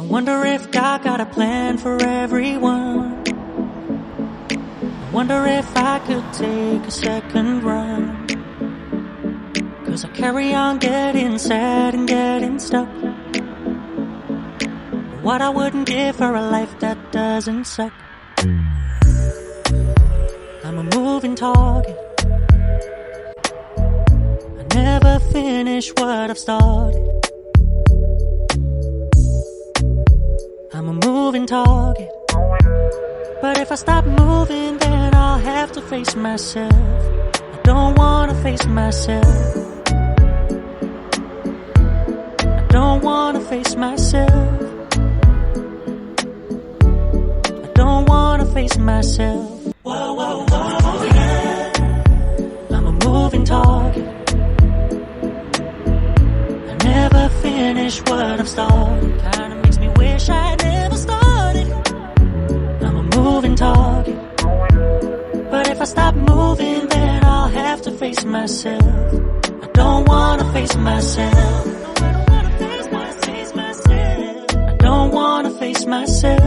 Wonder if God got a plan for everyone. I wonder if I could take a second run. 'Cause I carry on getting sad and getting stuck. What I wouldn't give for a life that doesn't suck. I'm a moving target. I never finish what I've started. I'm a moving target. But if I stop moving, then I'll have to face myself. I don't wanna face myself. I don't wanna face myself. I don't wanna face myself. Whoa, whoa, whoa, yeah. I'm a moving target. I never finish what I've started. Kinda makes me wish I never started. I'm a moving target. But if I stop moving, then I'll have to face myself. I don't wanna face myself. I don't wanna face myself.